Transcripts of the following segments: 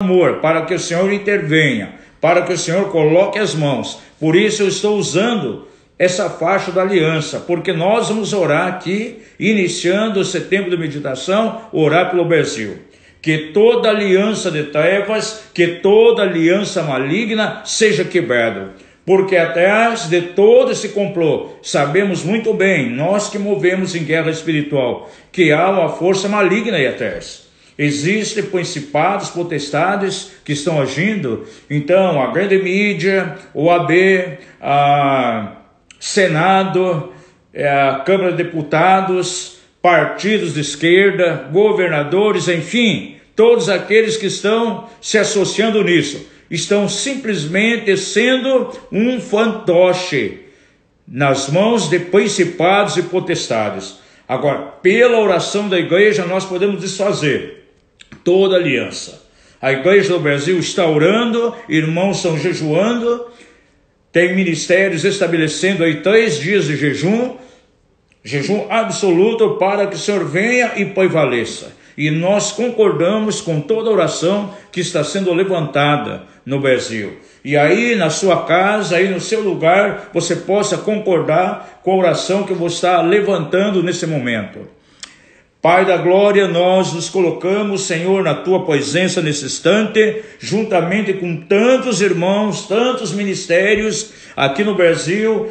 amor, para que o Senhor intervenha, para que o Senhor coloque as mãos. Por isso eu estou usando essa faixa da aliança, porque nós vamos orar aqui, iniciando o setembro de meditação, orar pelo Brasil. Que toda aliança de trevas, que toda aliança maligna seja quebrada. Porque atrás de todo esse complô, sabemos muito bem, nós que movemos em guerra espiritual, que há uma força maligna aí atrás. Existem principados, potestades que estão agindo. Então, a grande mídia, o AB, a Senado, a Câmara de Deputados, partidos de esquerda, governadores, enfim, todos aqueles que estão se associando nisso, estão simplesmente sendo um fantoche nas mãos de principados e potestades. Agora, pela oração da igreja, nós podemos desfazer toda aliança. A igreja do Brasil está orando, irmãos estão jejuando, tem ministérios estabelecendo aí 3 dias de jejum absoluto para que o Senhor venha e prevaleça. E nós concordamos com toda a oração que está sendo levantada no Brasil. E aí na sua casa, aí no seu lugar, você possa concordar com a oração que eu vou estar levantando nesse momento. Pai da glória, nós nos colocamos, Senhor, na Tua presença nesse instante, juntamente com tantos irmãos, tantos ministérios aqui no Brasil,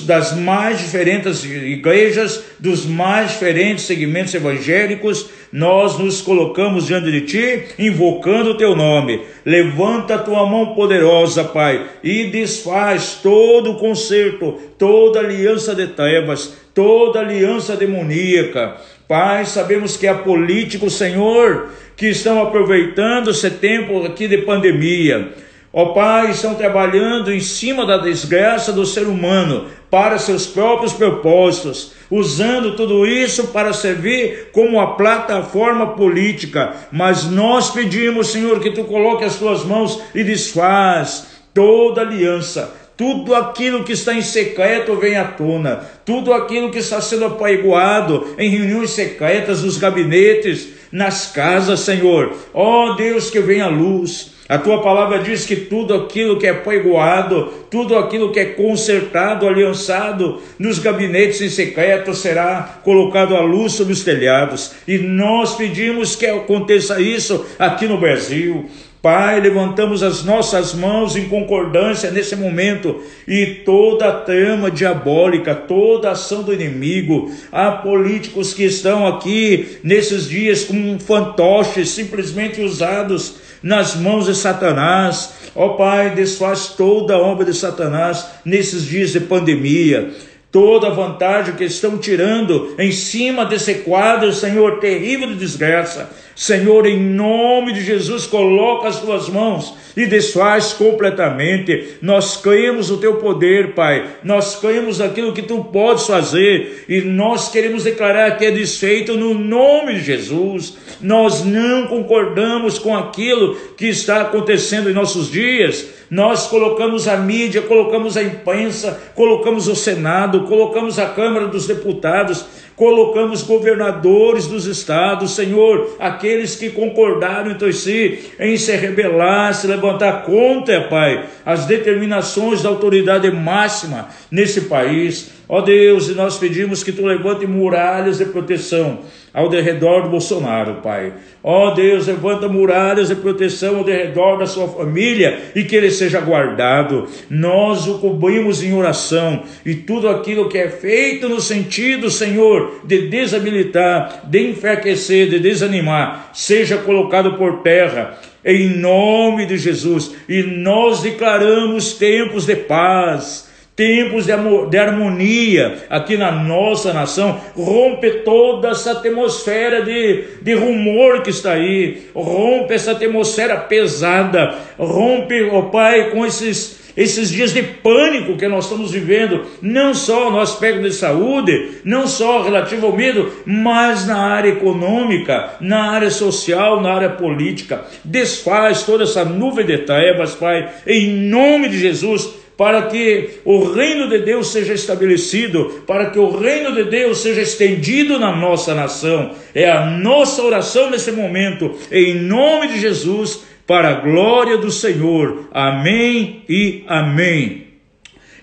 das mais diferentes igrejas, dos mais diferentes segmentos evangélicos. Nós nos colocamos diante de Ti, invocando o Teu nome. Levanta a Tua mão poderosa, Pai, e desfaz todo o conserto, toda aliança de trevas, toda aliança demoníaca. Pai, sabemos que há políticos, Senhor, que estão aproveitando esse tempo aqui de pandemia. Ó Pai, estão trabalhando em cima da desgraça do ser humano para seus próprios propósitos, usando tudo isso para servir como uma plataforma política. Mas nós pedimos, Senhor, que Tu coloque as Tuas mãos e desfaz toda aliança. Tudo aquilo que está em secreto vem à tona. Tudo aquilo que está sendo apregoado em reuniões secretas, nos gabinetes, nas casas, Senhor. Ó Deus, que venha a luz. A Tua palavra diz que tudo aquilo que é apregoado, tudo aquilo que é consertado, aliançado nos gabinetes em secreto será colocado à luz sobre os telhados. E nós pedimos que aconteça isso aqui no Brasil. Pai, levantamos as nossas mãos em concordância nesse momento e toda a trama diabólica, toda a ação do inimigo, há políticos que estão aqui nesses dias como fantoches, simplesmente usados nas mãos de Satanás. Ó Pai, desfaz toda a obra de Satanás nesses dias de pandemia. Toda a vantagem que estão tirando em cima desse quadro, Senhor, terrível de desgraça. Senhor, em nome de Jesus, coloca as Tuas mãos e desfaz completamente. Nós cremos no Teu poder, Pai. Nós cremos naquilo que Tu podes fazer e nós queremos declarar que é desfeito no nome de Jesus. Nós não concordamos com aquilo que está acontecendo em nossos dias. Nós colocamos a mídia, colocamos a imprensa, colocamos o Senado, colocamos a Câmara dos Deputados, colocamos governadores dos estados, Senhor, aqueles que concordaram entre si em se rebelar, se levantar contra, Pai, as determinações da autoridade máxima nesse país. Ó Deus, e nós pedimos que Tu levante muralhas de proteção ao redor do Bolsonaro, Pai. Ó Deus, levanta muralhas de proteção ao redor da sua família e que ele seja guardado. Nós o cobrimos em oração e tudo aquilo que é feito no sentido, Senhor, de desabilitar, de enfraquecer, de desanimar, seja colocado por terra, em nome de Jesus. E nós declaramos tempos de paz, tempos de harmonia aqui na nossa nação. Rompe toda essa atmosfera de rumor que está aí, rompe essa atmosfera pesada, rompe, ó Pai, com esses dias de pânico que nós estamos vivendo, não só no aspecto de saúde, não só relativo ao medo, mas na área econômica, na área social, na área política. Desfaz toda essa nuvem de trevas, Pai, em nome de Jesus, para que o reino de Deus seja estabelecido, para que o reino de Deus seja estendido na nossa nação. É a nossa oração nesse momento, em nome de Jesus, para a glória do Senhor. Amém e amém.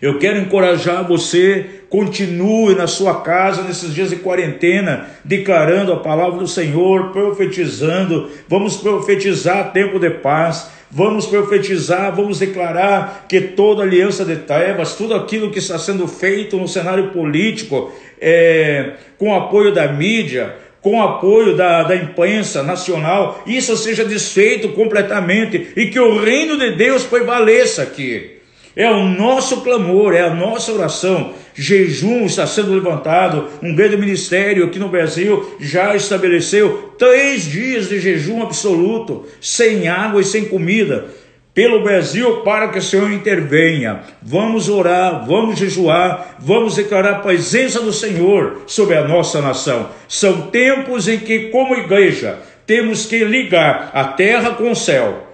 Eu quero encorajar você, continue na sua casa nesses dias de quarentena, declarando a palavra do Senhor, profetizando. Vamos profetizar tempo de paz, vamos profetizar, vamos declarar que toda aliança de trevas, tudo aquilo que está sendo feito no cenário político, com apoio da mídia, com apoio da imprensa nacional, isso seja desfeito completamente e que o reino de Deus prevaleça aqui. É o nosso clamor, é a nossa oração. Jejum está sendo levantado, um grande ministério aqui no Brasil já estabeleceu 3 dias de jejum absoluto, sem água e sem comida, pelo Brasil, para que o Senhor intervenha. Vamos orar, vamos jejuar, vamos declarar a presença do Senhor sobre a nossa nação. São tempos em que, como igreja, temos que ligar a terra com o céu.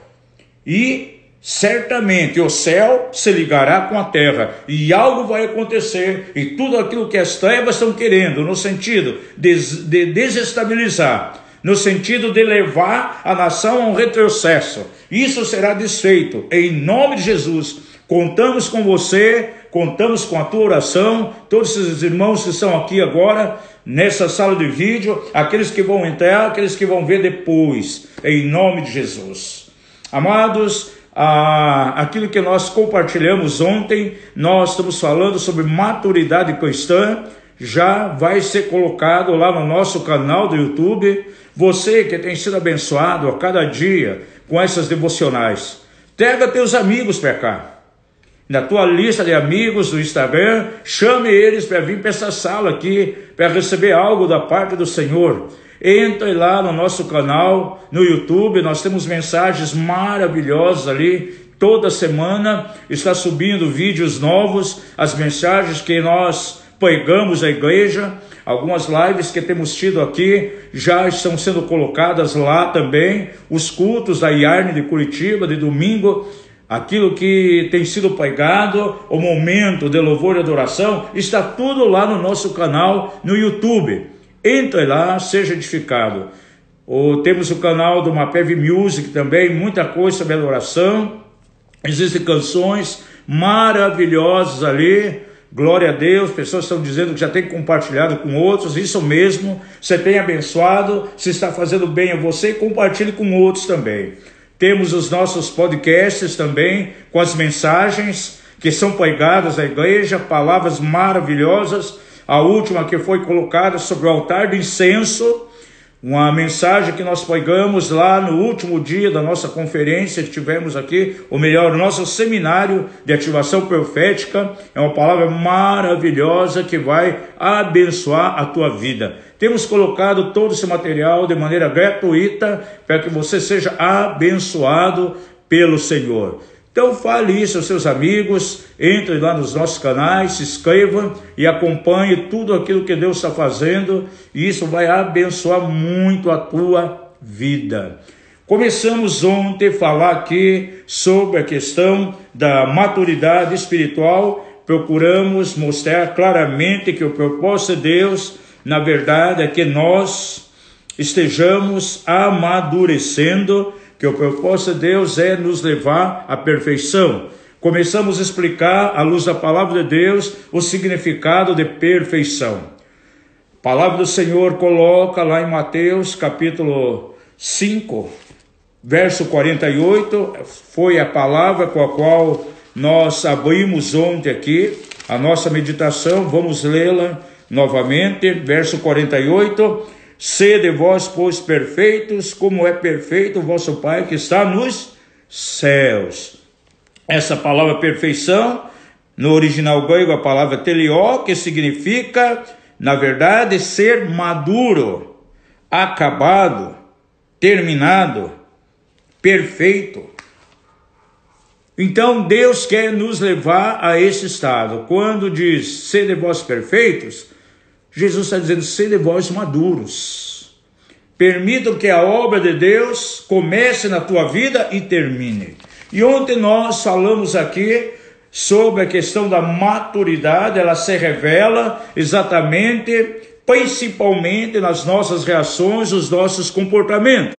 E certamente o céu se ligará com a terra e algo vai acontecer, e tudo aquilo que as trevas estão querendo, no sentido de desestabilizar, no sentido de levar a nação a um retrocesso, isso será desfeito em nome de Jesus. Contamos com você, contamos com a tua oração, todos esses irmãos que estão aqui agora nessa sala de vídeo, aqueles que vão entrar, aqueles que vão ver depois, em nome de Jesus. Amados, aquilo que nós compartilhamos ontem, nós estamos falando sobre maturidade cristã, já vai ser colocado lá no nosso canal do YouTube. Você que tem sido abençoado a cada dia com essas devocionais, traga teus amigos para cá, na tua lista de amigos do Instagram, chame eles para vir para essa sala aqui, para receber algo da parte do Senhor. Entre lá no nosso canal, no YouTube, nós temos mensagens maravilhosas ali, toda semana está subindo vídeos novos, as mensagens que nós pregamos à igreja, algumas lives que temos tido aqui já estão sendo colocadas lá também, os cultos da Yarne de Curitiba, de domingo, aquilo que tem sido pregado, o momento de louvor e adoração, está tudo lá no nosso canal no YouTube. Entre lá, seja edificado. Temos o canal do Mapev Music também, muita coisa sobre adoração. Existem canções maravilhosas ali, glória a Deus. Pessoas estão dizendo que já tem compartilhado com outros, isso mesmo. Você tem abençoado, se está fazendo bem a você, compartilhe com outros também. Temos os nossos podcasts também, com as mensagens que são pregadas à igreja, palavras maravilhosas. A última que foi colocada sobre o altar de incenso, uma mensagem que nós pregamos lá no último dia da nossa conferência que tivemos aqui, ou melhor, o nosso seminário de ativação profética. É uma palavra maravilhosa que vai abençoar a tua vida. Temos colocado todo esse material de maneira gratuita para que você seja abençoado pelo Senhor. Então fale isso aos seus amigos, entre lá nos nossos canais, se inscreva e acompanhe tudo aquilo que Deus está fazendo, e isso vai abençoar muito a tua vida. Começamos ontem a falar aqui sobre a questão da maturidade espiritual. Procuramos mostrar claramente que o propósito de Deus, na verdade, é que nós estejamos amadurecendo, que o propósito de Deus é nos levar à perfeição. Começamos a explicar, à luz da palavra de Deus, o significado de perfeição. A palavra do Senhor coloca lá em Mateus capítulo 5, verso 48, foi a palavra com a qual nós abrimos ontem aqui a nossa meditação. Vamos lê-la novamente, verso 48. Sede vós, pois, perfeitos, como é perfeito o vosso Pai que está nos céus. Essa palavra perfeição, no original grego, a palavra teleó, que significa, na verdade, ser maduro, acabado, terminado, perfeito. Então, Deus quer nos levar a esse estado. Quando diz, sede vós perfeitos, Jesus está dizendo, sede vós maduros. Permitam que a obra de Deus comece na tua vida e termine. E ontem nós falamos aqui sobre a questão da maturidade. Ela se revela exatamente, principalmente nas nossas reações, nos nossos comportamentos.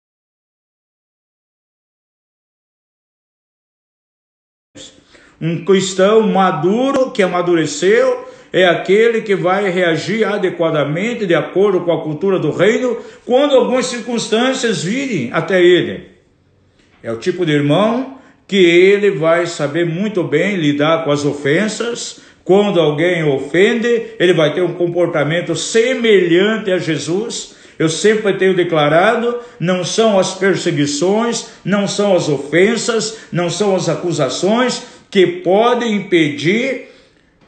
Um cristão maduro, que amadureceu, é aquele que vai reagir adequadamente, de acordo com a cultura do reino, quando algumas circunstâncias virem até ele. É o tipo de irmão que ele vai saber muito bem lidar com as ofensas. Quando alguém ofende, ele vai ter um comportamento semelhante a Jesus. Eu sempre tenho declarado, não são as perseguições, não são as ofensas, não são as acusações que podem impedir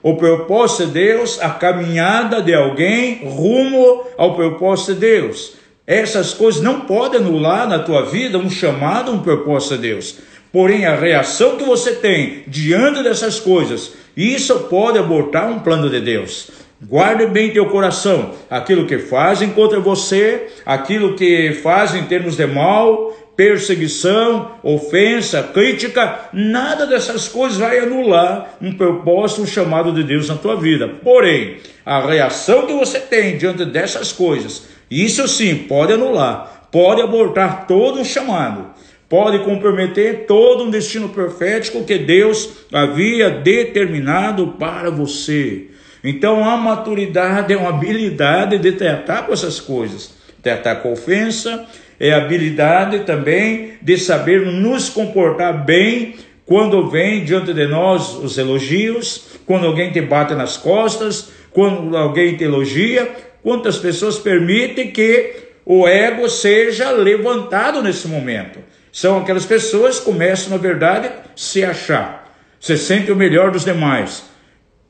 o propósito de Deus, a caminhada de alguém rumo ao propósito de Deus. Essas coisas não podem anular na tua vida um chamado, um propósito de Deus. Porém, a reação que você tem diante dessas coisas, isso pode abortar um plano de Deus. Guarde bem teu coração, aquilo que fazem contra você, aquilo que fazem em termos de mal, perseguição, ofensa, crítica, nada dessas coisas vai anular um propósito, um chamado de Deus na tua vida. Porém, a reação que você tem diante dessas coisas, isso sim pode anular, pode abortar todo um chamado, pode comprometer todo um destino profético que Deus havia determinado para você. Então a maturidade é uma habilidade de tratar com essas coisas, tratar com ofensa, é a habilidade também de saber nos comportar bem quando vem diante de nós os elogios, quando alguém te bate nas costas, quando alguém te elogia. Quantas pessoas permitem que o ego seja levantado nesse momento? São aquelas pessoas que começam, na verdade, a se achar, se sentem o melhor dos demais.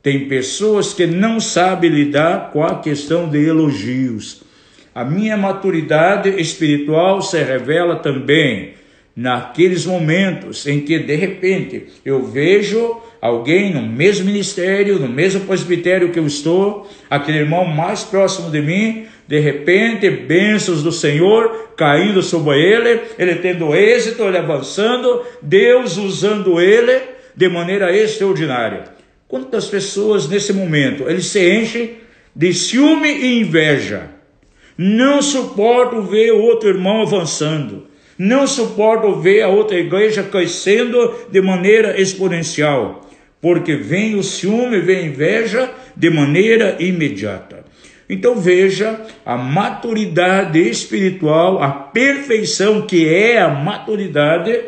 Tem pessoas que não sabem lidar com a questão de elogios. A minha maturidade espiritual se revela também naqueles momentos em que, de repente, eu vejo alguém no mesmo ministério, no mesmo presbitério que eu estou, aquele irmão mais próximo de mim, de repente, bênçãos do Senhor caindo sobre ele tendo êxito, ele avançando, Deus usando ele de maneira extraordinária. Quantas pessoas nesse momento, eles se enchem de ciúme e inveja, não suportam ver o outro irmão avançando, não suportam ver a outra igreja crescendo de maneira exponencial, porque vem o ciúme, vem a inveja de maneira imediata. Então veja, a maturidade espiritual, a perfeição que é a maturidade,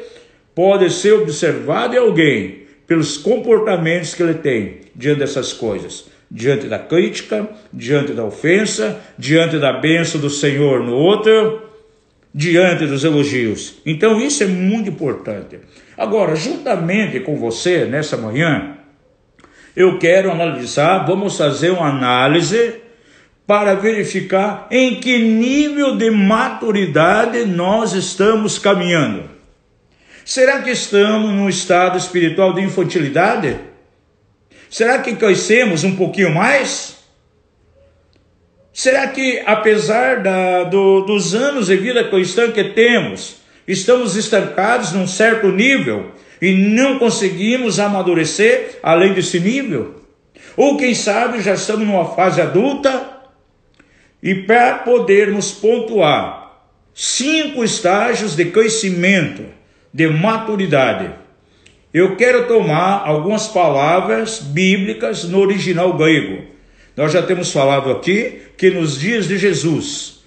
pode ser observada em alguém pelos comportamentos que ele tem diante dessas coisas, diante da crítica, diante da ofensa, diante da bênção do Senhor no outro, diante dos elogios. Então isso é muito importante. Agora, juntamente com você, nessa manhã, eu quero analisar, vamos fazer uma análise para verificar em que nível de maturidade nós estamos caminhando. Será que estamos num estado espiritual de infantilidade? Será que crescemos um pouquinho mais? Será que, apesar dos anos de vida cristã que temos, estamos estancados num certo nível e não conseguimos amadurecer além desse nível? Ou quem sabe já estamos numa fase adulta e para podermos pontuar 5 estágios de crescimento, de maturidade, eu quero tomar algumas palavras bíblicas no original grego. Nós já temos falado aqui que nos dias de Jesus,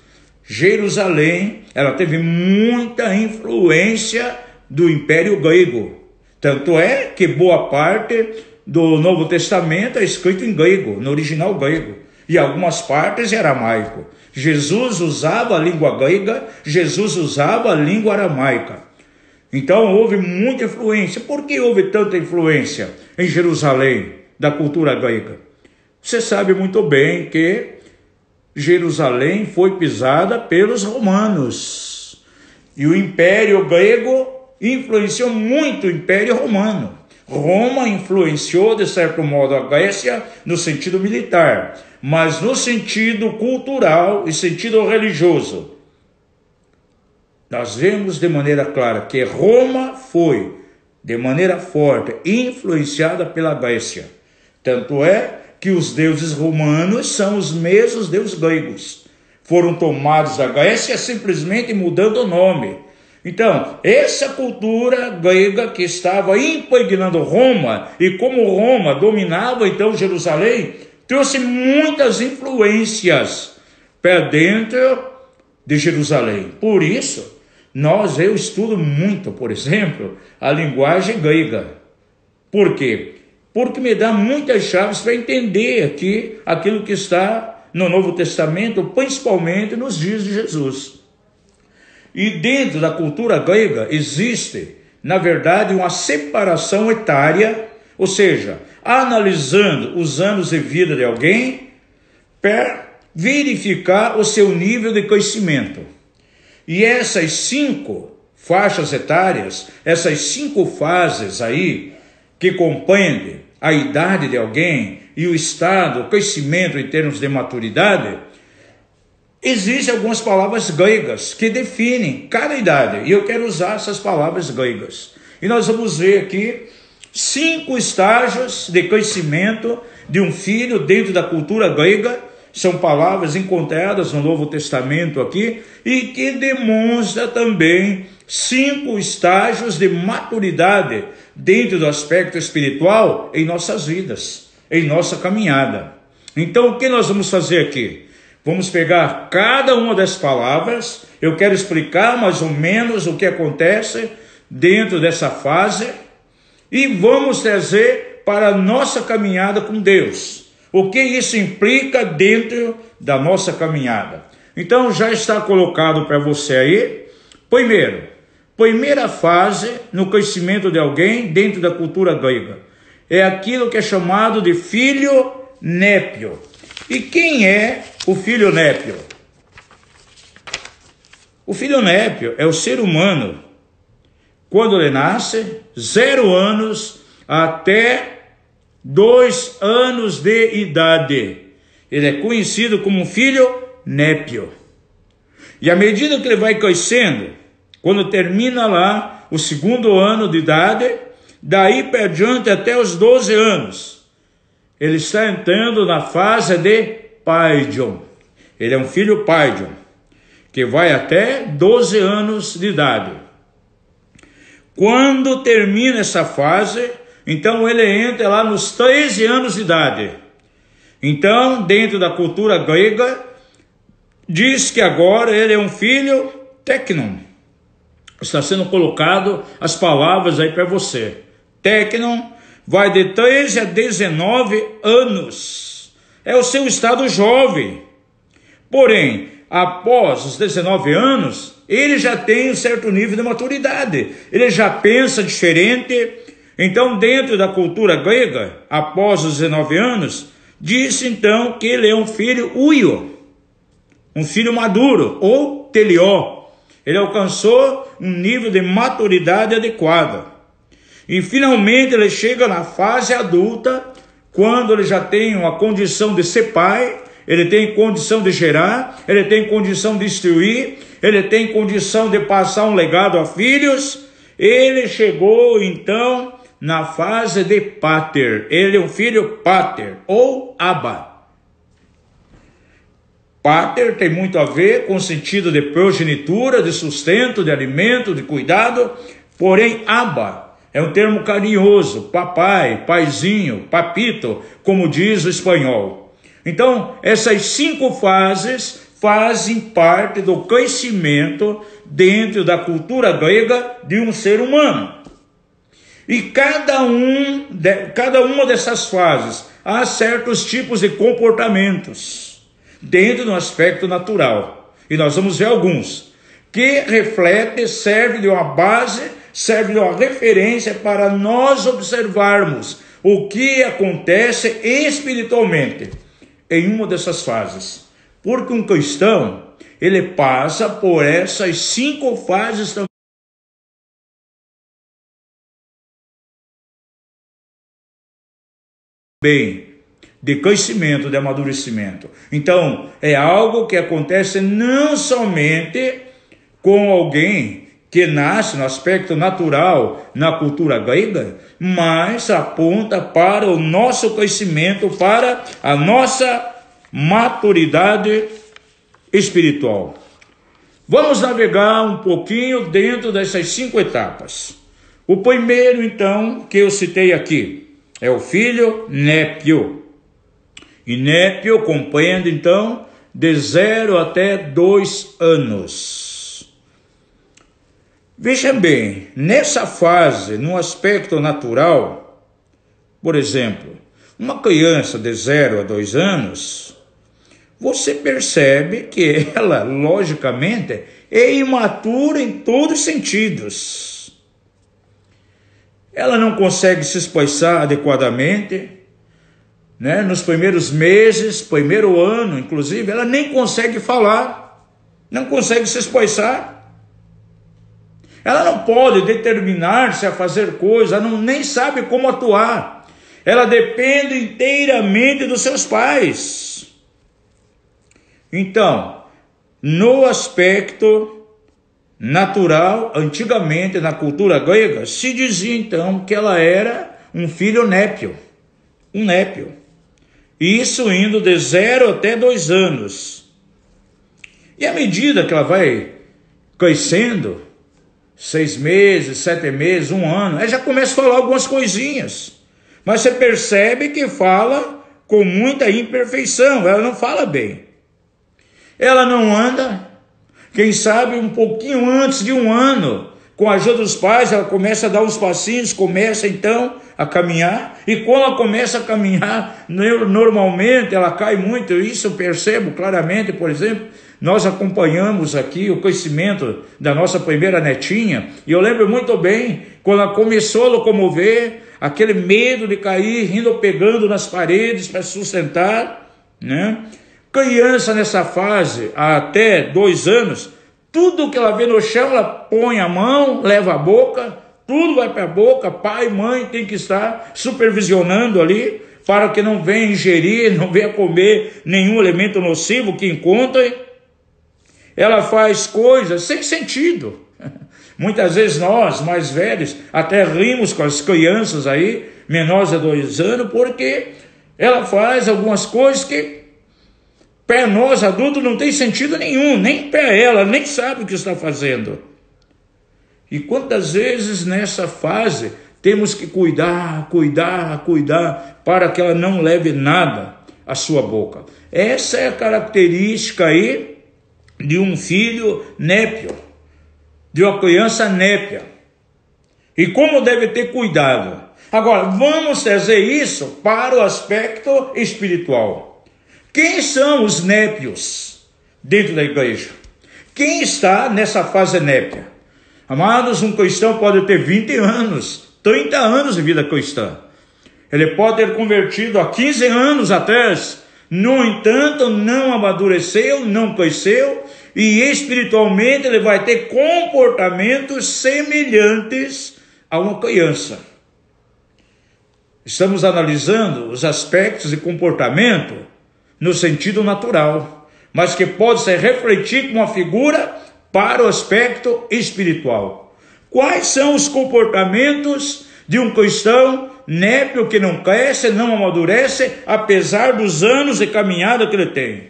Jerusalém, ela teve muita influência do Império Grego. Tanto é que boa parte do Novo Testamento é escrito em grego, no original grego, e algumas partes em aramaico. Jesus usava a língua grega, Jesus usava a língua aramaica. Então houve muita influência. Por que houve tanta influência em Jerusalém da cultura grega? Você sabe muito bem que Jerusalém foi pisada pelos romanos. E o Império Grego influenciou muito o Império Romano. Roma influenciou, de certo modo, a Grécia no sentido militar, mas no sentido cultural e sentido religioso. Nós vemos de maneira clara que Roma foi, de maneira forte, influenciada pela Grécia. Tanto é que os deuses romanos são os mesmos deuses gregos. Foram tomados da Grécia simplesmente mudando o nome. Então, essa cultura grega que estava impregnando Roma, e como Roma dominava então Jerusalém, trouxe muitas influências para dentro de Jerusalém. Por isso, eu estudo muito, por exemplo, a linguagem grega. Por quê? Porque me dá muitas chaves para entender aqui aquilo que está no Novo Testamento, principalmente nos dias de Jesus. E dentro da cultura grega existe, na verdade, uma separação etária, ou seja, analisando os anos de vida de alguém para verificar o seu nível de conhecimento. E essas 5 faixas etárias, essas 5 fases aí, que compreendem a idade de alguém e o estado, o crescimento em termos de maturidade, existem algumas palavras gregas que definem cada idade, e eu quero usar essas palavras gregas. E nós vamos ver aqui 5 estágios de crescimento de um filho dentro da cultura grega. São palavras encontradas no Novo Testamento aqui, e que demonstra também 5 estágios de maturidade dentro do aspecto espiritual em nossas vidas, em nossa caminhada. Então, o que nós vamos fazer aqui? Vamos pegar cada uma das palavras, eu quero explicar mais ou menos o que acontece dentro dessa fase, e vamos trazer para a nossa caminhada com Deus. O que isso implica dentro da nossa caminhada? Então já está colocado para você aí. Primeira fase no crescimento de alguém dentro da cultura grega é aquilo que é chamado de filho népio. E quem é o filho népio? O filho népio é o ser humano, quando ele nasce, 0 anos até 2 anos de idade. Ele é conhecido como um filho népio. E à medida que ele vai crescendo, quando termina lá o 2º ano de idade, daí para diante até os 12 anos, ele está entrando na fase de paidion. Ele é um filho paidion, que vai até 12 anos de idade. Quando termina essa fase, então ele entra lá nos 13 anos de idade. Então, dentro da cultura grega, diz que agora ele é um filho teknon. Está sendo colocado as palavras aí para você. Teknon vai de 13 a 19 anos. É o seu estado jovem. Porém, após os 19 anos, ele já tem um certo nível de maturidade. Ele já pensa diferente. Então, dentro da cultura grega, após os 19 anos, disse então que ele é um filho uio, um filho maduro, ou telió. Ele alcançou um nível de maturidade adequada. E finalmente ele chega na fase adulta, quando ele já tem uma condição de ser pai, ele tem condição de gerar, ele tem condição de instruir, ele tem condição de passar um legado a filhos. Ele chegou então na fase de pater. Ele é um filho pater, ou abba. Pater tem muito a ver com o sentido de progenitura, de sustento, de alimento, de cuidado. Porém, abba é um termo carinhoso, papai, paizinho, papito, como diz o espanhol. Então, essas 5 fases fazem parte do crescimento dentro da cultura grega de um ser humano. E cada uma dessas fases há certos tipos de comportamentos dentro do aspecto natural. E nós vamos ver alguns que refletem, servem de uma base, servem de uma referência para nós observarmos o que acontece espiritualmente em uma dessas fases. Porque um cristão, ele passa por essas 5 fases também, de crescimento, de amadurecimento. Então, é algo que acontece não somente com alguém que nasce no aspecto natural na cultura grega, mas aponta para o nosso crescimento, para a nossa maturidade espiritual. Vamos navegar um pouquinho dentro dessas 5 etapas. O primeiro, então, que eu citei aqui, é o filho népio. E népio compreende, então, de 0 até 2 anos. Veja bem, nessa fase, no aspecto natural, por exemplo, uma criança de 0 a 2 anos, você percebe que ela, logicamente, é imatura em todos os sentidos. Ela não consegue se expressar adequadamente, né? Nos primeiros meses, primeiro ano, inclusive, ela nem consegue falar, não consegue se expressar. Ela não pode determinar-se a fazer coisas, ela nem sabe como atuar. Ela depende inteiramente dos seus pais. Então, no aspecto natural, antigamente na cultura grega, se dizia então que ela era um filho népio, um népio. Isso indo de 0 até 2 anos. E à medida que ela vai crescendo, 6 meses, 7 meses, 1 ano, ela já começa a falar algumas coisinhas. Mas você percebe que fala com muita imperfeição, ela não fala bem. Ela não anda, quem sabe um pouquinho antes de 1 ano, com a ajuda dos pais, ela começa a dar uns passinhos, começa então a caminhar, e quando ela começa a caminhar, normalmente ela cai muito, isso eu percebo claramente. Por exemplo, nós acompanhamos aqui o crescimento da nossa primeira netinha, e eu lembro muito bem, quando ela começou a locomover, aquele medo de cair, indo pegando nas paredes para sustentar, né? Criança nessa fase, até 2 anos, tudo que ela vê no chão, ela põe a mão, leva a boca, tudo vai para a boca, pai e mãe tem que estar supervisionando ali, para que não venha ingerir, não venha comer nenhum elemento nocivo que encontre. Ela faz coisas sem sentido. Muitas vezes nós, mais velhos, até rimos com as crianças aí, menores de 2 anos, porque ela faz algumas coisas que para nós, adultos, não tem sentido nenhum, nem para ela, nem sabe o que está fazendo. E quantas vezes nessa fase temos que cuidar, para que ela não leve nada à sua boca. Essa é a característica aí de um filho népio, de uma criança népia. E como deve ter cuidado. Agora, vamos trazer isso para o aspecto espiritual. Quem são os népios dentro da igreja? Quem está nessa fase népia? Amados, um cristão pode ter 20 anos, 30 anos de vida cristã. Ele pode ter convertido há 15 anos atrás. No entanto, não amadureceu, não cresceu, e espiritualmente ele vai ter comportamentos semelhantes a uma criança. Estamos analisando os aspectos de comportamento no sentido natural, mas que pode se refletir com uma figura para o aspecto espiritual. Quais são os comportamentos de um cristão népio que não cresce, não amadurece, apesar dos anos de caminhada que ele tem?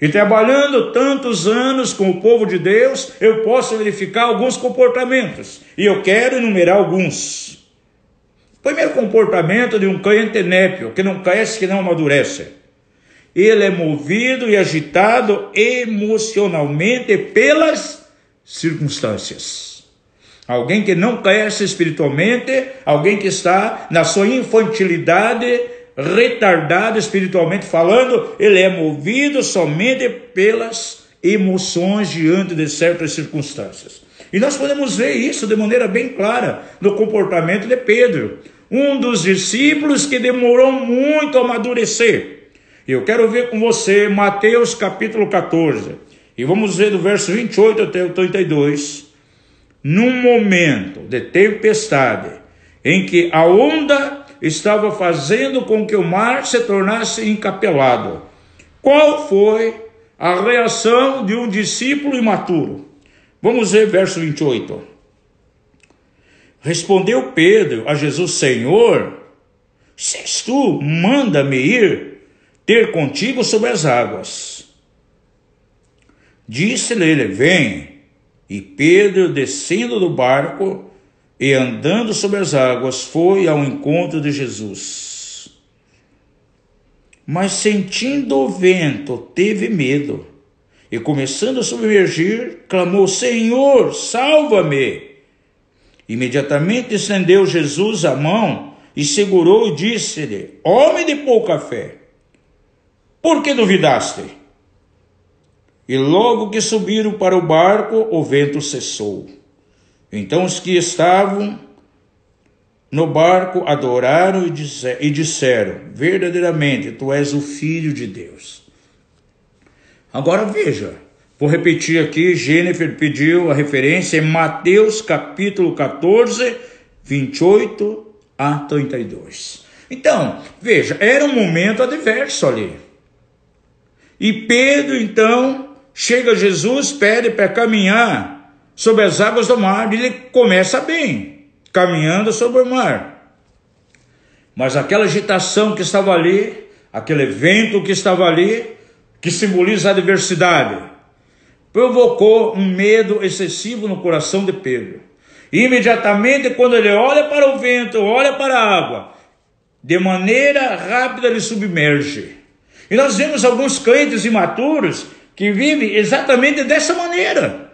E trabalhando tantos anos com o povo de Deus, eu posso verificar alguns comportamentos, e eu quero enumerar alguns. Primeiro comportamento de um crente népio, que não cresce, que não amadurece. Ele é movido e agitado emocionalmente pelas circunstâncias. Alguém que não cresce espiritualmente, alguém que está na sua infantilidade, retardado espiritualmente falando, ele é movido somente pelas emoções diante de certas circunstâncias. E nós podemos ver isso de maneira bem clara no comportamento de Pedro, um dos discípulos que demorou muito a amadurecer. Eu quero ver com você Mateus capítulo 14, e vamos ver do verso 28 até o 32, num momento de tempestade, em que a onda estava fazendo com que o mar se tornasse encapelado. Qual foi a reação de um discípulo imaturo? Vamos ver verso 28. Respondeu Pedro a Jesus: Senhor, se és tu, manda-me ir ter contigo sobre as águas. Disse-lhe ele: vem. E Pedro, descendo do barco e andando sobre as águas, foi ao encontro de Jesus. Mas sentindo o vento, teve medo. E começando a submergir, clamou: Senhor, salva-me! Imediatamente estendeu Jesus a mão e segurou e disse-lhe: homem de pouca fé, por que duvidaste? E logo que subiram para o barco, o vento cessou. Então os que estavam no barco adoraram e disseram: verdadeiramente, tu és o Filho de Deus. Agora veja, vou repetir aqui, Jennifer pediu a referência em Mateus capítulo 14, 28 a 32. Então, veja, era um momento adverso ali. E Pedro, então, chega a Jesus, pede para caminhar sobre as águas do mar. E ele começa bem, caminhando sobre o mar. Mas aquela agitação que estava ali, aquele vento que estava ali, que simboliza a adversidade, provocou um medo excessivo no coração de Pedro. E imediatamente, quando ele olha para o vento, olha para a água, de maneira rápida ele submerge. E nós vemos alguns crentes imaturos que vivem exatamente dessa maneira.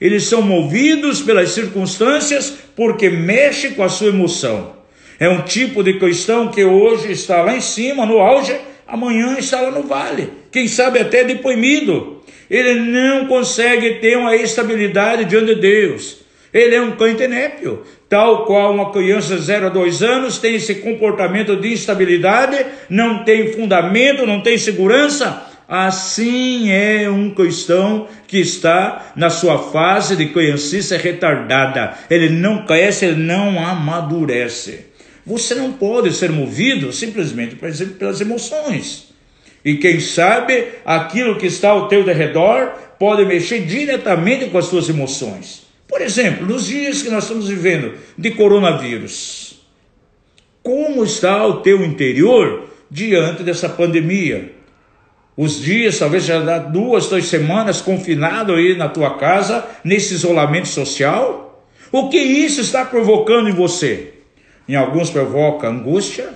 Eles são movidos pelas circunstâncias porque mexe com a sua emoção. É um tipo de cristão que hoje está lá em cima, no auge, amanhã está lá no vale, quem sabe até deprimido. Ele não consegue ter uma estabilidade diante de Deus. Ele é um crente inépcio, tal qual uma criança de 0 a 2 anos tem esse comportamento de instabilidade, não tem fundamento, não tem segurança. Assim é um cristão que está na sua fase de criancice retardada. Ele não cresce, ele não amadurece. Você não pode ser movido simplesmente pelas emoções. E quem sabe, aquilo que está ao teu redor pode mexer diretamente com as suas emoções. Por exemplo, nos dias que nós estamos vivendo de coronavírus, como está o teu interior diante dessa pandemia? Os dias, talvez já dá 2, 3 semanas confinado aí na tua casa, nesse isolamento social. O que isso está provocando em você? Em alguns provoca angústia,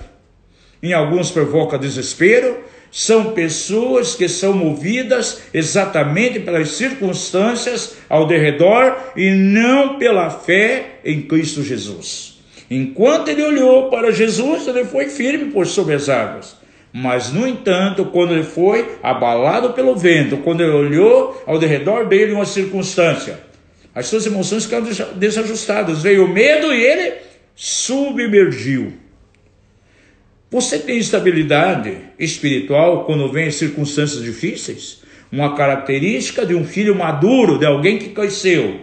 em alguns provoca desespero. São pessoas que são movidas exatamente pelas circunstâncias ao derredor e não pela fé em Cristo Jesus. Enquanto ele olhou para Jesus, ele foi firme por sobre as águas. Mas, no entanto, quando ele foi abalado pelo vento, quando ele olhou ao derredor dele uma circunstância, as suas emoções ficaram desajustadas. Veio o medo e ele submergiu. Você tem estabilidade espiritual quando vem circunstâncias difíceis? Uma característica de um filho maduro, de alguém que cresceu,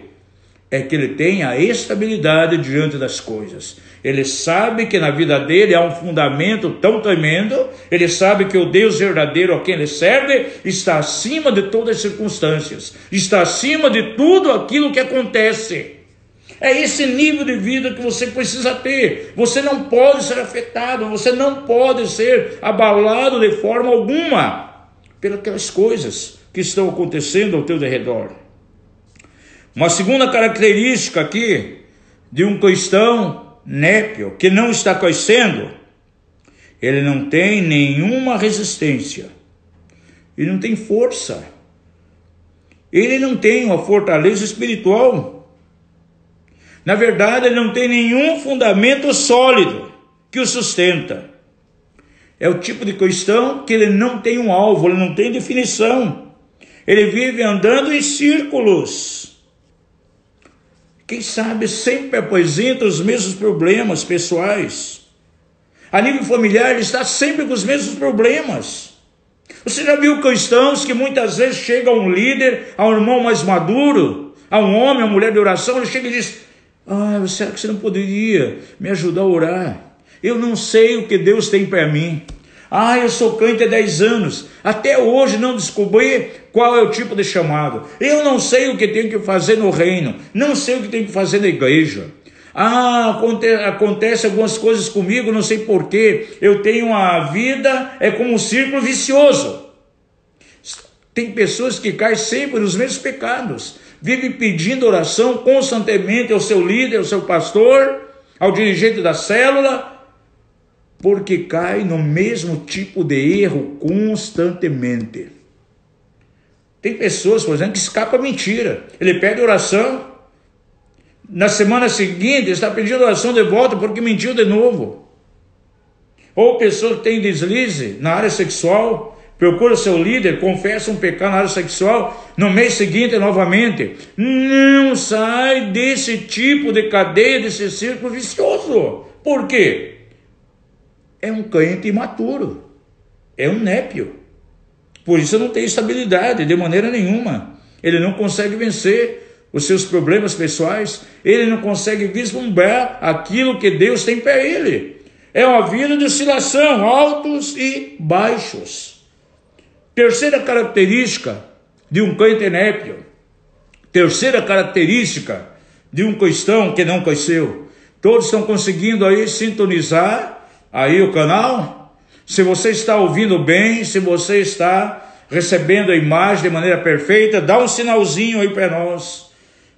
é que ele tem a estabilidade diante das coisas. Ele sabe que na vida dele há um fundamento tão tremendo, ele sabe que o Deus verdadeiro a quem ele serve está acima de todas as circunstâncias, está acima de tudo aquilo que acontece. É esse nível de vida que você precisa ter. Você não pode ser afetado, você não pode ser abalado de forma alguma pelas coisas que estão acontecendo ao teu redor. Uma segunda característica aqui de um cristão népio que não está crescendo, ele não tem nenhuma resistência, ele não tem força, ele não tem uma fortaleza espiritual. Na verdade, ele não tem nenhum fundamento sólido que o sustenta. É o tipo de cristão que ele não tem um alvo, ele não tem definição. Ele vive andando em círculos. Quem sabe sempre apresenta os mesmos problemas pessoais. A nível familiar, ele está sempre com os mesmos problemas. Você já viu cristãos que muitas vezes chega a um líder, a um irmão mais maduro, a um homem, a uma mulher de oração, ele chega e diz: será que você não poderia me ajudar a orar? Eu não sei o que Deus tem para mim. Eu sou crente há 10 anos. Até hoje não descobri qual é o tipo de chamado. Eu não sei o que tenho que fazer no reino. Não sei o que tenho que fazer na igreja. Acontece algumas coisas comigo, não sei porquê. Eu tenho uma vida, é como um círculo vicioso. Tem pessoas que caem sempre nos mesmos pecados, vivem pedindo oração constantemente ao seu líder, ao seu pastor, ao dirigente da célula, porque cai no mesmo tipo de erro constantemente. Tem pessoas, por exemplo, que escapam mentira. Ele pede oração, na semana seguinte está pedindo oração de volta porque mentiu de novo. Ou pessoa que tem deslize na área sexual, procura seu líder, confessa um pecado na área sexual, no mês seguinte novamente. Não sai desse tipo de cadeia, desse círculo vicioso. Por quê? É um crente imaturo, é um népio. Por isso não tem estabilidade de maneira nenhuma. Ele não consegue vencer os seus problemas pessoais, ele não consegue vislumbrar aquilo que Deus tem para ele. É uma vida de oscilação, altos e baixos. Terceira característica de um crente népio. Terceira característica de um cristão que não cresceu. Todos estão conseguindo aí sintonizar aí o canal? Se você está ouvindo bem, se você está recebendo a imagem de maneira perfeita, dá um sinalzinho aí para nós.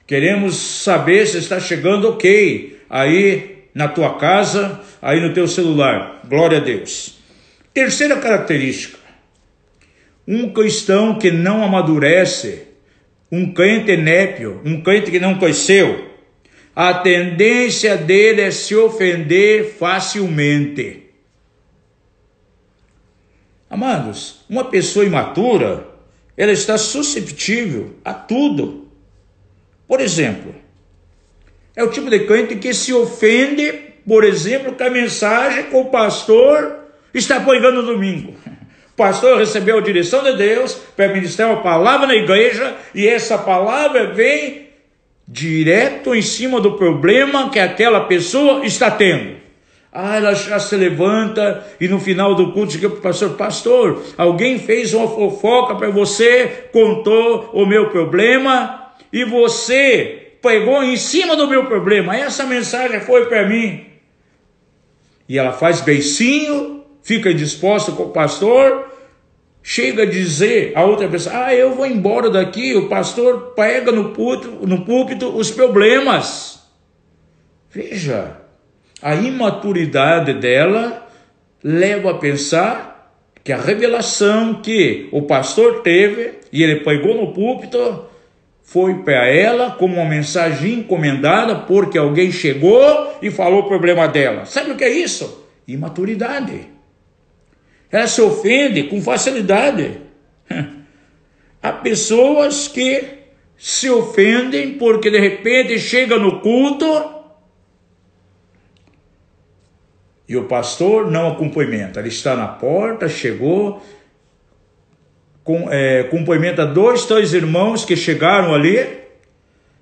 Queremos saber se está chegando ok aí na tua casa, aí no teu celular. Glória a Deus. Terceira característica. Um cristão que não amadurece, um crente népio, um crente que não cresceu, a tendência dele é se ofender facilmente. Amados, uma pessoa imatura, ela está susceptível a tudo. Por exemplo, é o tipo de crente que se ofende, por exemplo, com a mensagem que o pastor está pregando no domingo. O pastor recebeu a direção de Deus para ministrar uma palavra na igreja, e essa palavra vem direto em cima do problema que aquela pessoa está tendo. Ela já se levanta e no final do culto chega para o pastor: pastor, alguém fez uma fofoca para você, contou o meu problema e você pegou em cima do meu problema. Essa mensagem foi para mim. E ela faz beicinho, fica indisposta com o pastor, chega a dizer a outra pessoa: eu vou embora daqui. O pastor pega no púlpito os problemas. Veja, a imaturidade dela leva a pensar que a revelação que o pastor teve e ele pregou no púlpito foi para ela como uma mensagem encomendada, porque alguém chegou e falou o problema dela. Sabe o que é isso? Imaturidade. Ela se ofende com facilidade. Há pessoas que se ofendem porque de repente chega no culto e o não a cumprimenta. Ele está na porta, chegou, cumprimenta 2, 3 irmãos que chegaram ali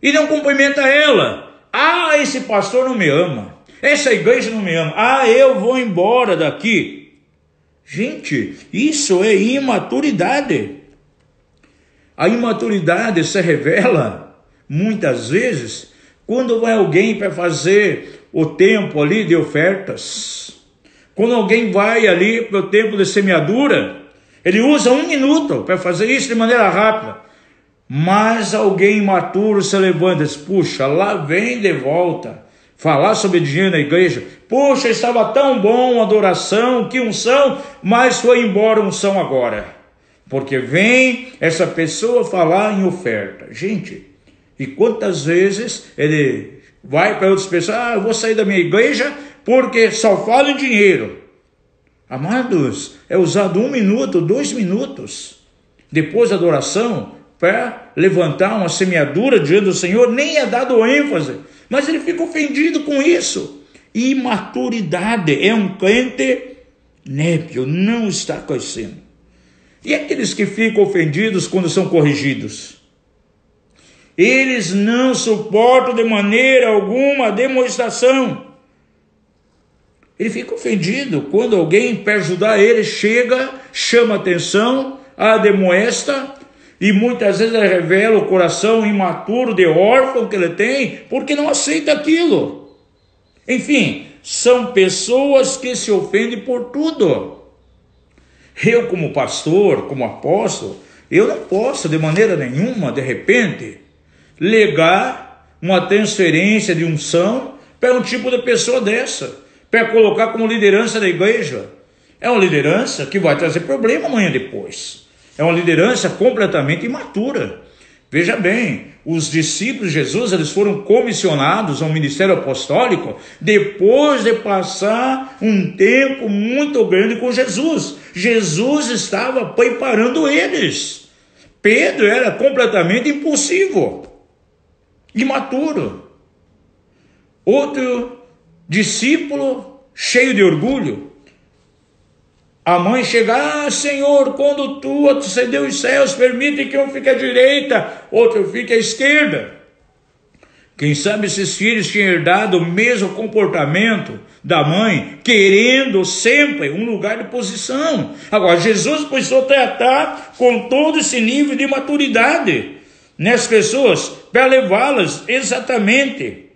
e não cumprimenta ela. Esse pastor não me ama. Essa igreja não me ama. Eu vou embora daqui. Gente, isso é imaturidade. A imaturidade se revela muitas vezes quando vai alguém para fazer o tempo ali de ofertas. Quando alguém vai ali para o tempo de semeadura, ele usa 1 minuto para fazer isso de maneira rápida. Mas alguém imaturo se levanta e diz: puxa, lá vem de volta falar sobre dinheiro na igreja. Puxa, estava tão bom a adoração, que unção, mas foi embora a unção agora. Porque vem essa pessoa falar em oferta. Gente, e quantas vezes ele vai para outras pessoas: eu vou sair da minha igreja porque só falo em dinheiro. Amados, é usado 1 minuto, 2 minutos depois da adoração para levantar uma semeadura diante do Senhor, nem é dado ênfase, mas ele fica ofendido com isso. Imaturidade. É um crente népio, não está crescendo. E aqueles que ficam ofendidos quando são corrigidos? Eles não suportam de maneira alguma a demonstração. Ele fica ofendido quando alguém, para ajudar ele, chega, chama atenção, demonstra, e muitas vezes ele revela o coração imaturo de órfão que ele tem, porque não aceita aquilo. Enfim, são pessoas que se ofendem por tudo. Eu, como pastor, como apóstolo, Eu não posso, de maneira nenhuma, de repente, legar uma transferência de unção para um tipo de pessoa dessa, para colocar como liderança da igreja. É uma liderança que vai trazer problema amanhã depois. É uma liderança completamente imatura. Veja bem, os discípulos de Jesus, eles foram comissionados ao ministério apostólico depois de passar um tempo muito grande com Jesus. Jesus estava preparando eles. Pedro era completamente impulsivo, imaturo. Outro discípulo cheio de orgulho. A mãe chega, Senhor, quando tu acendeu os céus, permite que um fique à direita, outro fique à esquerda. Quem sabe esses filhos tinham herdado o mesmo comportamento da mãe, querendo sempre um lugar de posição. Agora, Jesus precisou tratar com todo esse nível de maturidade nessas pessoas, para levá-las exatamente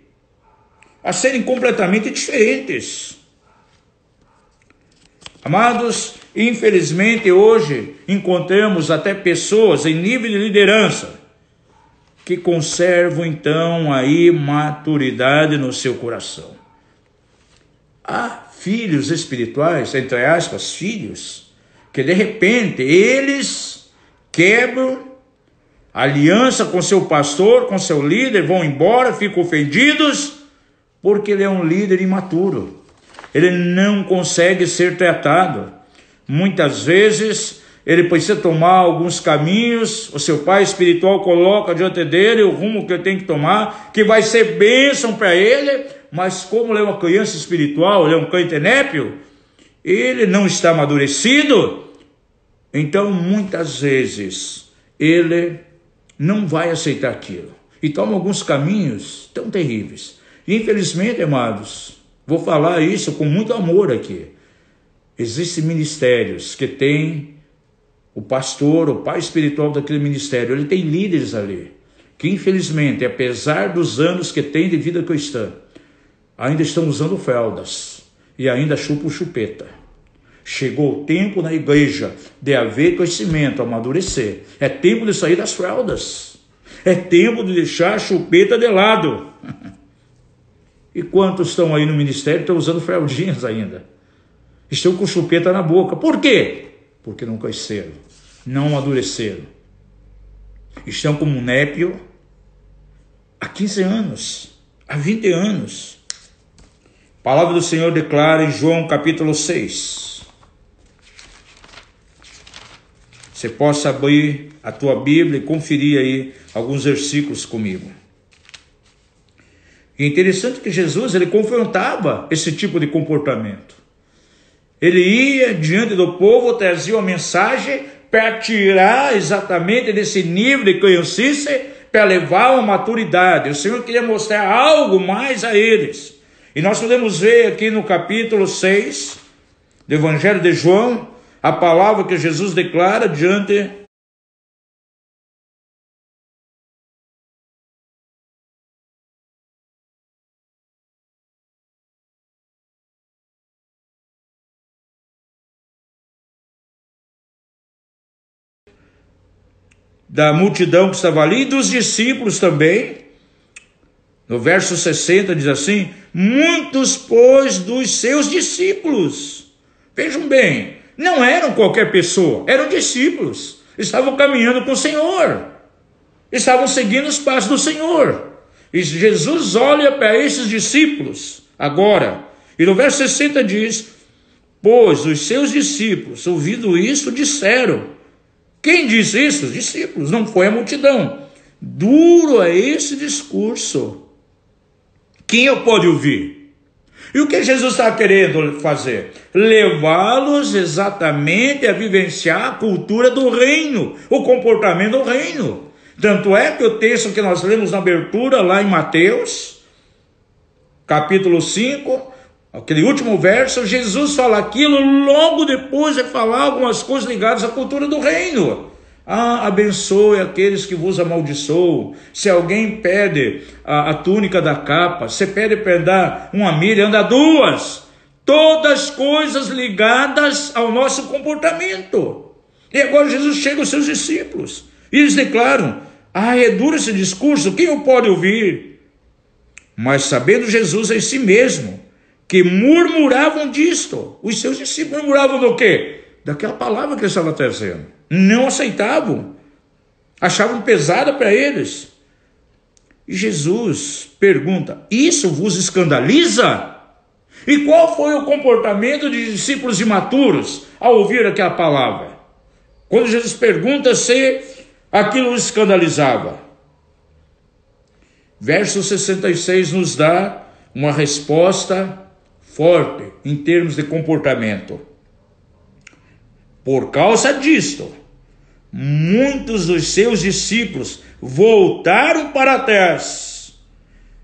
a serem completamente diferentes. Amados, infelizmente hoje encontramos até pessoas em nível de liderança que conservam então a imaturidade no seu coração. Há filhos espirituais, entre aspas, filhos, que de repente eles quebram a aliança com seu pastor, com seu líder, vão embora, ficam ofendidos, porque ele é um líder imaturo. Ele não consegue ser tratado. Muitas vezes ele precisa tomar alguns caminhos, o seu pai espiritual coloca diante dele o rumo que ele tem que tomar, que vai ser bênção para ele, mas como ele é uma criança espiritual, ele é um crente népio, ele não está amadurecido, então muitas vezes ele não vai aceitar aquilo, e toma alguns caminhos tão terríveis. E infelizmente, amados, vou falar isso com muito amor aqui. Existem ministérios que têm o pastor, o pai espiritual daquele ministério, ele tem líderes ali, que infelizmente, apesar dos anos que tem de vida cristã, ainda estão usando fraldas e ainda chupam chupeta. Chegou o tempo na igreja de haver crescimento, amadurecer. É tempo de sair das fraldas. É tempo de deixar a chupeta de lado. E quantos estão aí no ministério estão usando fraldinhas ainda? Estão com chupeta na boca. Por quê? Porque não cresceram, não amadureceram. Estão como um népio há 15 anos, há 20 anos. A palavra do Senhor declara em João capítulo 6. Você possa abrir a tua Bíblia e conferir aí alguns versículos comigo. E é interessante que Jesus, ele confrontava esse tipo de comportamento. Ele ia diante do povo, trazia uma mensagem para tirar exatamente desse nível de criancice, para levar uma maturidade. O Senhor queria mostrar algo mais a eles. E nós podemos ver aqui no capítulo 6 do Evangelho de João, a palavra que Jesus declara diante da multidão que estava ali, e dos discípulos também. No verso 60 diz assim: muitos, pois, dos seus discípulos. Vejam bem, não eram qualquer pessoa, eram discípulos. Estavam caminhando com o Senhor. Estavam seguindo os passos do Senhor. E Jesus olha para esses discípulos agora. E no verso 60 diz: pois os seus discípulos, ouvindo isso, disseram. Quem disse isso? Os discípulos, não foi a multidão. Duro é esse discurso. Quem eu pode ouvir? E o que Jesus está querendo fazer? Levá-los exatamente a vivenciar a cultura do reino, o comportamento do reino. Tanto é que o texto que nós lemos na abertura, lá em Mateus, capítulo 5, aquele último verso, Jesus fala aquilo logo depois de falar algumas coisas ligadas à cultura do reino. Abençoe aqueles que vos amaldiçoam. Se alguém pede a túnica da capa, se pede para andar uma milha, anda duas. Todas coisas ligadas ao nosso comportamento. E agora Jesus chega aos seus discípulos. E eles declaram: ah, é duro esse discurso, quem o pode ouvir? Mas sabendo Jesus em si mesmo, que murmuravam disto, os seus discípulos murmuravam do quê? Daquela palavra que ele estava trazendo. Não aceitavam. Achavam pesada para eles. E Jesus pergunta: isso vos escandaliza? E qual foi o comportamento de discípulos imaturos ao ouvir aquela palavra? Quando Jesus pergunta se aquilo os escandalizava. Verso 66 nos dá uma resposta forte em termos de comportamento. Por causa disto, muitos dos seus discípulos voltaram para trás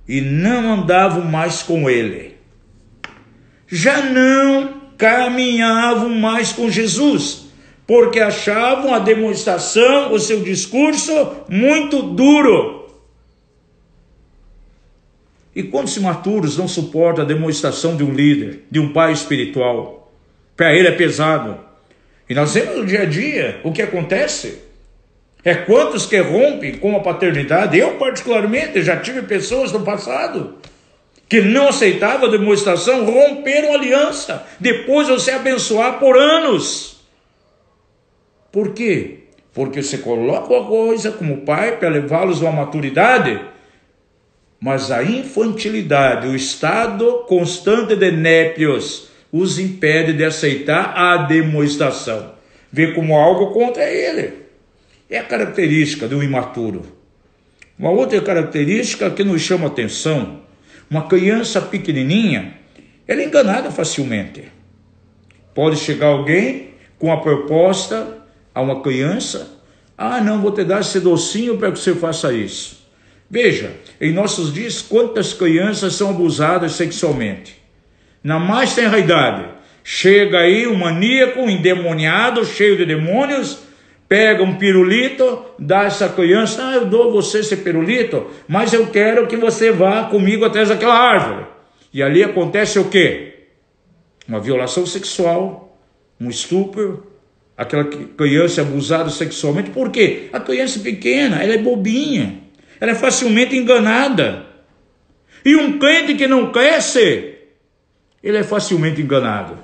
e não andavam mais com ele. Já não caminhavam mais com Jesus, porque achavam a demonstração, o seu discurso muito duro. E quantos imaturos não suportam a demonstração de um líder, de um pai espiritual? Para ele é pesado. E nós vemos no dia a dia o que acontece. É quantos que rompem com a paternidade. Eu particularmente já tive pessoas no passado que não aceitavam a demonstração, romperam a aliança. Depois você abençoar por anos. Por quê? Porque você coloca a coisa como pai para levá-los a uma maturidade, mas a infantilidade, o estado constante de népios, os impede de aceitar a demonstração. Vê como algo contra ele. É a característica do imaturo. Uma outra característica que nos chama atenção: uma criança pequenininha, ela é enganada facilmente. Pode chegar alguém com a proposta a uma criança: ah, não, vou te dar esse docinho para que você faça isso. Veja, em nossos dias, quantas crianças são abusadas sexualmente. Na mais tenra idade, chega aí um maníaco, um endemoniado, cheio de demônios, pega um pirulito, dá essa criança: ah, eu dou você esse pirulito, mas eu quero que você vá comigo atrás daquela árvore. E ali acontece o quê? Uma violação sexual, um estupro, aquela criança abusada sexualmente. Por quê? A criança pequena, ela é bobinha, ela é facilmente enganada. E um crente que não cresce, ele é facilmente enganado.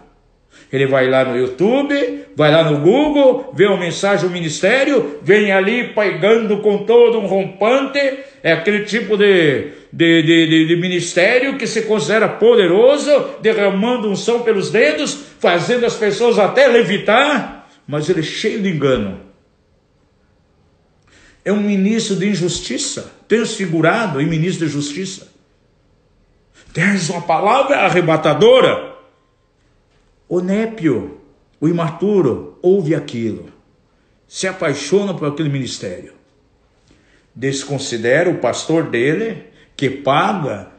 Ele vai lá no YouTube, vai lá no Google, vê uma mensagem do ministério, vem ali pegando com todo um rompante. É aquele tipo de ministério que se considera poderoso, derramando unção pelos dedos, fazendo as pessoas até levitar, mas ele é cheio de engano. É um ministro de injustiça, transfigurado em ministro de justiça. Tens uma palavra arrebatadora. O népio, o imaturo, ouve aquilo, se apaixona por aquele ministério, desconsidera o pastor dele, que paga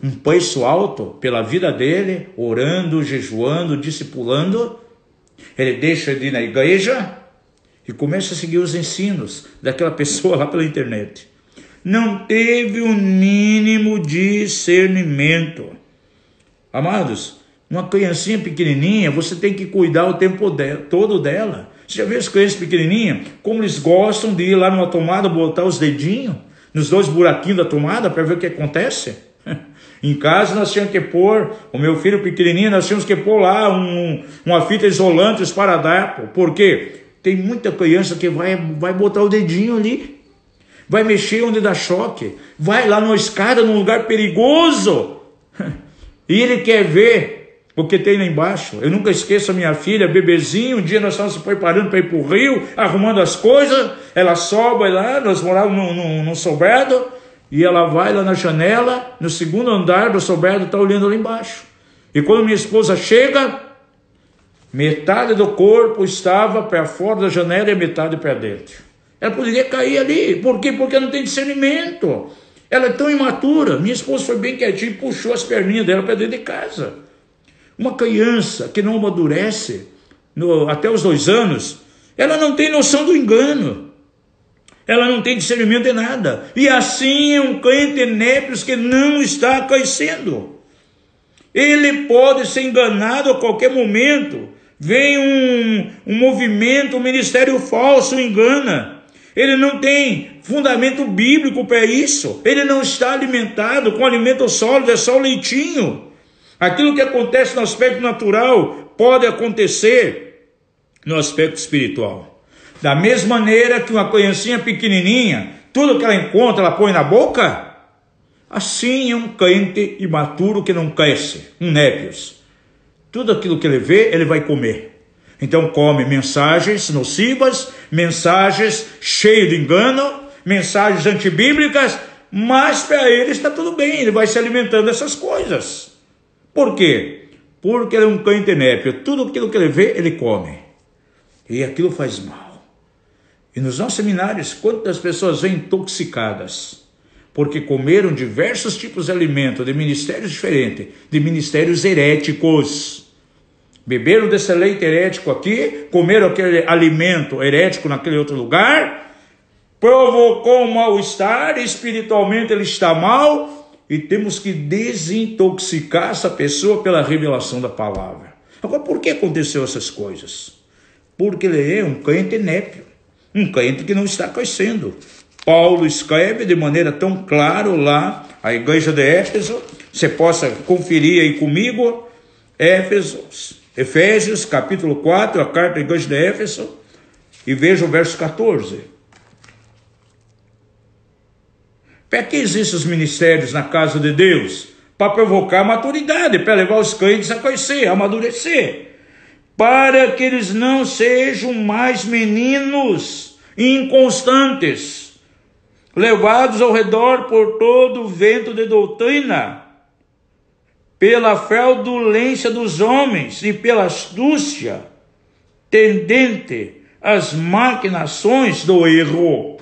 um preço alto pela vida dele, orando, jejuando, discipulando. Ele deixa de ir na igreja e começa a seguir os ensinos daquela pessoa lá pela internet. Não teve o mínimo discernimento. Amados, uma criancinha pequenininha, você tem que cuidar o tempo todo dela. Você já viu as crianças pequenininhas? Como eles gostam de ir lá numa tomada, botar os dedinhos nos dois buraquinhos da tomada para ver o que acontece? Em casa nós tínhamos que pôr, o meu filho pequenininho, nós tínhamos que pôr lá uma fita isolante, esparadrapo. Por quê? Tem muita criança que vai botar o dedinho ali, vai mexer onde dá choque, vai lá numa escada, num lugar perigoso, e ele quer ver o que tem lá embaixo. Eu nunca esqueço a minha filha, bebezinho, um dia nós estávamos se preparando para ir para o rio, arrumando as coisas, ela sobe lá, nós morávamos num sobrado, e ela vai lá na janela, no segundo andar do sobrado, está olhando lá embaixo. E quando minha esposa chega, metade do corpo estava para fora da janela e metade para dentro. Ela poderia cair ali. Por quê? Porque não tem discernimento. Ela é tão imatura. Minha esposa foi bem quietinha e puxou as perninhas dela para dentro de casa. Uma criança que não amadurece até os 2 anos, ela não tem noção do engano. Ela não tem discernimento de nada. E assim é um crente népios que não está crescendo. Ele pode ser enganado a qualquer momento. Vem um movimento, um ministério falso, engana. Ele não tem fundamento bíblico para isso. Ele não está alimentado com alimento sólido, é só o leitinho. Aquilo que acontece no aspecto natural pode acontecer no aspecto espiritual. Da mesma maneira que uma criancinha pequenininha, tudo que ela encontra, ela põe na boca. Assim é um crente imaturo que não cresce, um népios. Tudo aquilo que ele vê, ele vai comer. Então come mensagens nocivas, mensagens cheias de engano, mensagens antibíblicas, mas para ele está tudo bem, ele vai se alimentando dessas coisas. Por quê? Porque ele é um crente népio, tudo aquilo que ele vê, ele come. E aquilo faz mal. E nos nossos seminários, quantas pessoas vêm intoxicadas? Porque comeram diversos tipos de alimento, de ministérios diferentes, de ministérios heréticos. Beberam desse leite herético aqui, comeram aquele alimento herético naquele outro lugar, provocou um mal-estar, espiritualmente ele está mal, e temos que desintoxicar essa pessoa pela revelação da palavra. Agora, por que aconteceu essas coisas? Porque ele é um crente népio, um crente que não está crescendo. Paulo escreve de maneira tão clara lá, a igreja de Éfeso, você possa conferir aí comigo, Efésios capítulo 4, a carta à igreja de Éfeso, e veja o verso 14. Para que existem os ministérios na casa de Deus? Para provocar maturidade, para levar os crentes a crescer, a amadurecer, para que eles não sejam mais meninos inconstantes, levados ao redor por todo o vento de doutrina, pela fraudulência dos homens e pela astúcia tendente às maquinações do erro.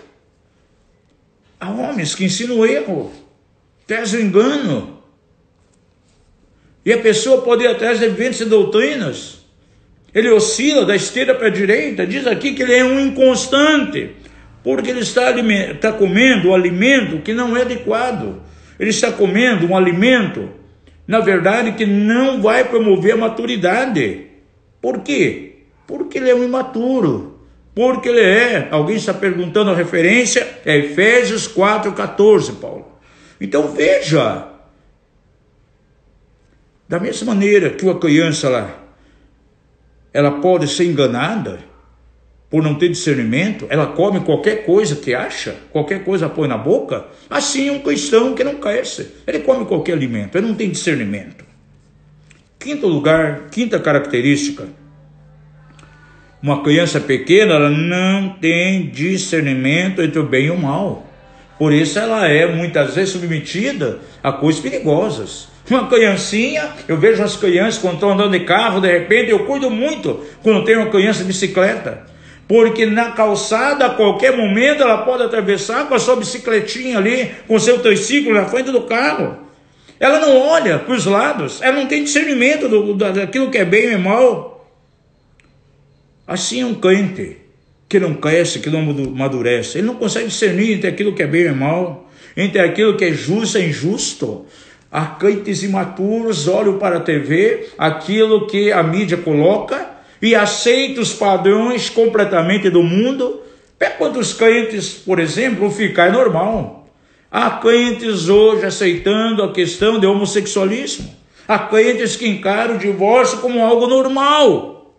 Há homens que ensinam o erro, trazem o engano, e a pessoa pode ir atrás de ventos e doutrinas. Ele oscila da esquerda para a direita, diz aqui que ele é um inconstante, porque ele está comendo um alimento que não é adequado. Ele está comendo um alimento, na verdade, que não vai promover a maturidade. Por quê? Porque ele é um imaturo. Porque ele é, alguém está perguntando a referência, é Efésios 4,14, Paulo. Então veja, da mesma maneira que uma criança lá, ela pode ser enganada por não ter discernimento, ela come qualquer coisa que acha, qualquer coisa põe na boca, assim um cristão que não cresce, ele come qualquer alimento, ele não tem discernimento. Quinto lugar, quinta característica, uma criança pequena, ela não tem discernimento entre o bem e o mal, por isso ela é muitas vezes submetida a coisas perigosas. Uma criancinha, eu vejo as crianças quando estão andando de carro, de repente eu cuido muito quando tem uma criança de bicicleta, porque na calçada, a qualquer momento, ela pode atravessar com a sua bicicletinha ali, com o seu triciclo na frente do carro. Ela não olha para os lados, ela não tem discernimento daquilo que é bem e mal. Assim é um crente que não cresce, que não amadurece. Ele não consegue discernir entre aquilo que é bem e mal, entre aquilo que é justo e injusto. Há crentes imaturos olham para a TV, aquilo que a mídia coloca, e aceita os padrões completamente do mundo. Quantos crentes, por exemplo, ficar é normal. Há crentes hoje aceitando a questão de homossexualismo. Há crentes que encaram o divórcio como algo normal.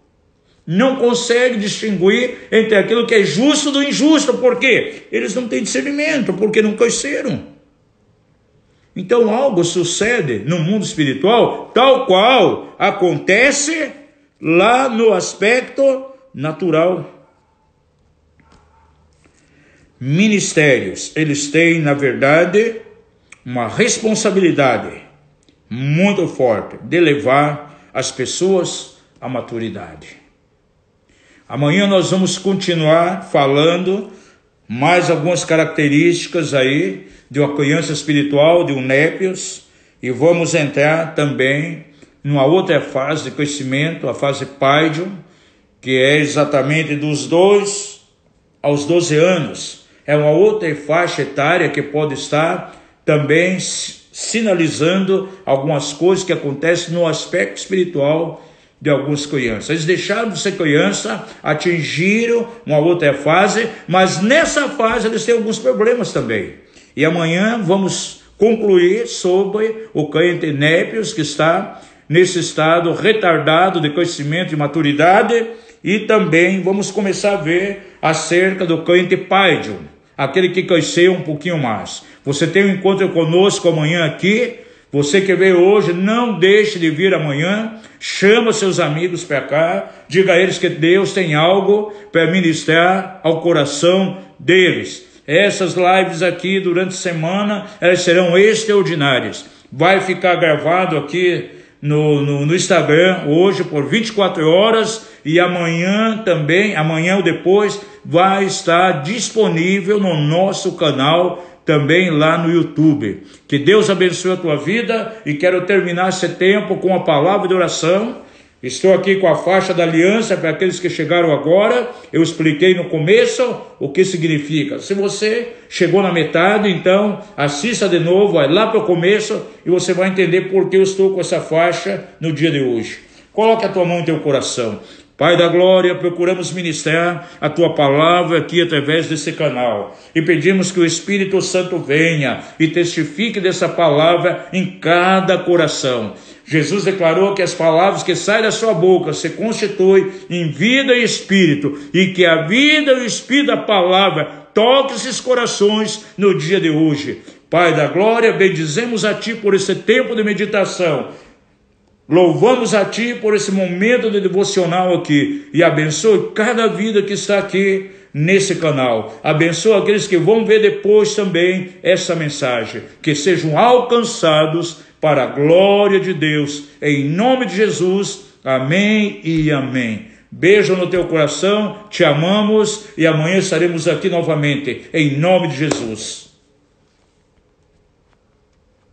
Não conseguem distinguir entre aquilo que é justo do injusto. Por quê? Eles não têm discernimento, porque não cresceram. Então algo sucede no mundo espiritual, tal qual acontece lá no aspecto natural. Ministérios, eles têm, na verdade, uma responsabilidade muito forte de levar as pessoas à maturidade. Amanhã nós vamos continuar falando mais algumas características aí de uma criança espiritual, de um népios, e vamos entrar também numa outra fase de crescimento, a fase Paidion, que é exatamente dos 2 aos 12 anos. É uma outra faixa etária que pode estar também sinalizando algumas coisas que acontecem no aspecto espiritual de algumas crianças. Eles deixaram de ser criança, atingiram uma outra fase, mas nessa fase eles têm alguns problemas também. E amanhã vamos concluir sobre o crente Népios, que está nesse estado retardado de crescimento e maturidade, e também vamos começar a ver acerca do crente Paidion, aquele que cresceu um pouquinho mais. Você tem um encontro conosco amanhã aqui. Você que veio hoje, não deixe de vir amanhã, chama seus amigos para cá, diga a eles que Deus tem algo para ministrar ao coração deles. Essas lives aqui durante a semana, elas serão extraordinárias. Vai ficar gravado aqui no Instagram hoje por 24 horas e amanhã também, amanhã ou depois, vai estar disponível no nosso canal também lá no YouTube. Que Deus abençoe a tua vida e quero terminar esse tempo com a palavra de oração. Estou aqui com a faixa da aliança para aqueles que chegaram agora. Eu expliquei no começo o que significa. Se você chegou na metade, então assista de novo, vai lá para o começo e você vai entender por que eu estou com essa faixa no dia de hoje. Coloque a tua mão em teu coração. Pai da glória, procuramos ministrar a tua palavra aqui através desse canal e pedimos que o Espírito Santo venha e testifique dessa palavra em cada coração. Jesus declarou que as palavras que saem da sua boca se constituem em vida e espírito, e que a vida e o espírito da palavra toquem esses corações no dia de hoje. Pai da glória, bendizemos a ti por esse tempo de meditação. Louvamos a ti por esse momento de devocional aqui e abençoe cada vida que está aqui nesse canal. Abençoa aqueles que vão ver depois também essa mensagem, que sejam alcançados para a glória de Deus. Em nome de Jesus, amém e amém. Beijo no teu coração, te amamos e amanhã estaremos aqui novamente, em nome de Jesus.